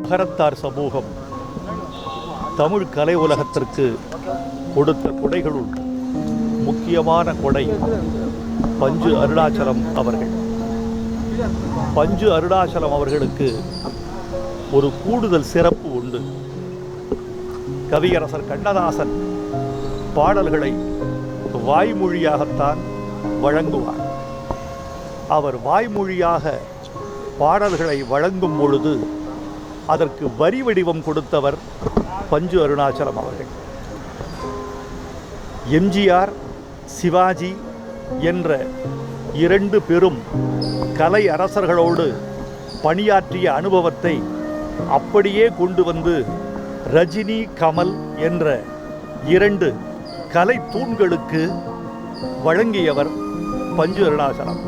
நகரத்தார் சமூகம் தமிழ் கலை உலகத்திற்கு கொடுத்த கொடைகளுள் முக்கியமான கொடை பஞ்சு அருணாச்சலம் அவர்கள். பஞ்சு அருணாச்சலம் அவர்களுக்கு ஒரு கூடுதல் சிறப்பு உண்டு. கவியரசர் கண்ணதாசன் பாடல்களை வாய்மொழியாகத்தான் வழங்குவார். அவர் வாய்மொழியாக பாடல்களை வழங்கும் பொழுது அதற்கு வரி வடிவம் கொடுத்தவர் பஞ்சு அருணாச்சலம் அவர்கள். எம்ஜிஆர், சிவாஜி என்ற இரண்டு பெரும் கலை அரசர்களோடு பணியாற்றிய அனுபவத்தை அப்படியே கொண்டு வந்து ரஜினி, கமல் என்ற இரண்டு கலை தூண்களுக்கு வழங்கியவர் பஞ்சு அருணாச்சலம்.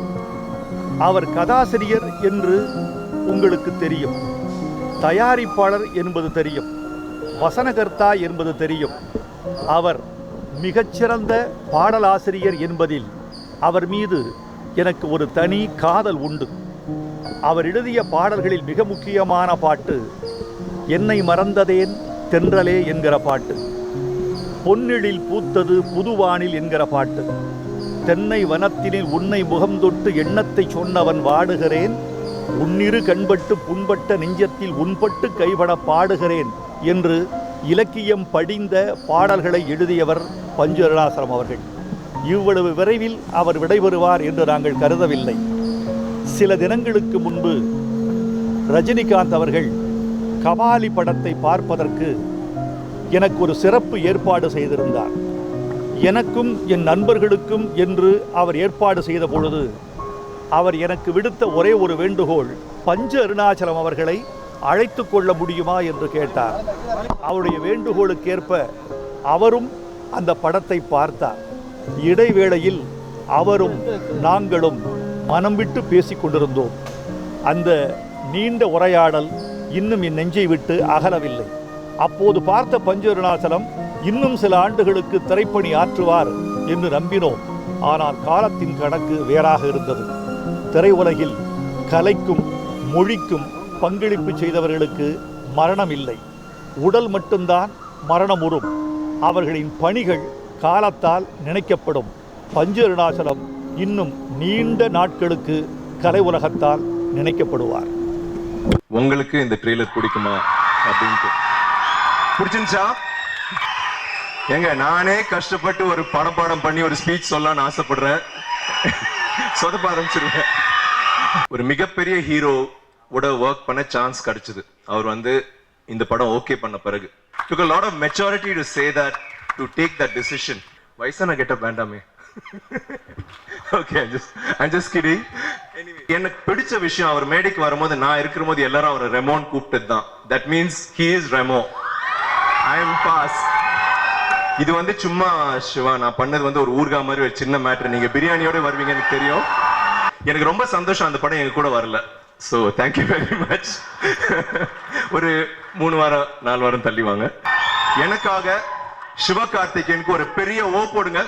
அவர் கதாசிரியர் என்று உங்களுக்கு தெரியும், தயாரிப்பாளர் என்பது தெரியும், வசனகர்த்தா என்பது தெரியும். அவர் மிகச்சிறந்த பாடலாசிரியர் என்பதில் அவர் மீது எனக்கு ஒரு தனி காதல் உண்டு. அவர் எழுதிய பாடல்களில் மிக முக்கியமான பாட்டு என்னை மறந்ததேன் தென்றலே என்கிற பாட்டு, பொன்னெழில் பூத்தது புதுவானில் என்கிற பாட்டு, தென்னை வனத்தினில் உன்னை முகம் தொட்டு எண்ணத்தை சொன்னவன் வாடுகிறேன், உன்னிரு கண்பட்டு புண்பட்ட நெஞ்சத்தில் உன்பட்டு கைபட பாடுகிறேன் என்று இலக்கியம் படிந்த பாடல்களை எழுதியவர் பஞ்சு அருணாச்சலம் அவர்கள். இவ்வளவு விரைவில் அவர் விடைபெறுவார் என்று நாங்கள் கருதவில்லை. சில தினங்களுக்கு முன்பு ரஜினிகாந்த் அவர்கள் கபாலி படத்தை பார்ப்பதற்கு எனக்கு ஒரு சிறப்பு ஏற்பாடு செய்திருந்தார். எனக்கும் என் நண்பர்களுக்கும் என்று அவர் ஏற்பாடு செய்த பொழுது அவர் எனக்கு விடுத்த ஒரே ஒரு வேண்டுகோள், பஞ்சு அருணாச்சலம் அவர்களை அழைத்து கொள்ள முடியுமா என்று கேட்டார். அவருடைய வேண்டுகோளுக்கேற்ப அவரும் அந்த படத்தை பார்த்தார். இடைவேளையில் அவரும் நாங்களும் மனம் விட்டு பேசிக் கொண்டிருந்தோம். அந்த நீண்ட உரையாடல் இன்னும் என் நெஞ்சை விட்டு அகலவில்லை. அப்போது பார்த்த பஞ்சு அருணாச்சலம் இன்னும் சில ஆண்டுகளுக்கு திரைப்பணி ஆற்றுவார் என்று நம்பினோம். ஆனால் காலத்தின் கணக்கு வேறாக இருந்தது. திரையுலகில் கலைக்கும் மொழிக்கும் பங்களிப்பு செய்தவர்களுக்கு மரணம் இல்லை, உடல் மட்டும்தான் மரணம் உறும். அவர்களின் பணிகள் காலத்தால் நினைக்கப்படும். பஞ்சு அருணாச்சலம் இன்னும் நீண்ட நாட்களுக்கு கலை உலகத்தால் நினைக்கப்படுவார். உங்களுக்கு இந்த ட்ரெய்லர் பிடிக்குமா அப்படின்ட்டு பிடிச்சிருந்துச்சா? எங்க நானே கஷ்டப்பட்டு ஒரு படம் பண்ணி ஒரு ஸ்பீச் சொல்லலாம்னு ஆசைப்படுறேன். சொதப்ப ஆரம்பிச்சிருவேன். ஒரு மிகப்பெரிய ஹீரோ உட ஒர்க் பண்ண சான்ஸ் கிடைச்சது. அவர் வந்து இந்த படம் ஓகே பண்ண பிறகு took a lot of maturity to say that, to take that decision. வயசான கெட்டப் வேண்டாமே. Okay, I'm just kidding. Anyway, எனக்கு பிடிச்ச விஷயம் அவர் மேடைக்கு வரும்போது நான் இருக்கிற போது எல்லாரும் அவர் ரெமோன் கூப்பிட்டது தான். That means he is Remo. I am pass. இது வந்து சும்மா சிவா நான் பண்ணது வந்து ஒரு ஊர்கா மாதிரி ஒரு சின்ன மேட்டர். நீங்க பிரியாணியோட வருவீங்க எனக்கு தெரியும். எனக்கு ரொம்ப சந்தோஷம் அந்த படம் எங்க கூட வரல. So thank you very much. ஒரு 3 வாரம் 4 வாரம் தள்ளி வாங்க. எனக்காக சிவகார்த்திகேயனுக்கு ஒரு பெரிய ஓ போடுங்க.